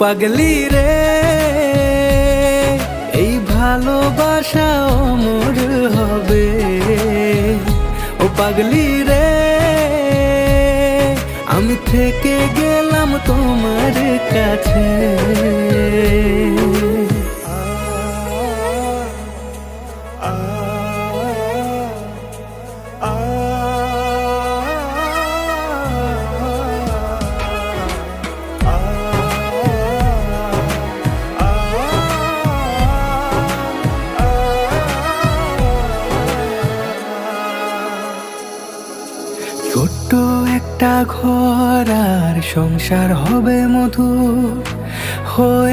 পাগলি রে, এই ভালোবাসা অমর হবে। ও পাগলি রে, আমি থেকে গেলাম তোমার কাছে। ছোট্ট একটা ঘর আর সংসার হবে মধুর হয়ে।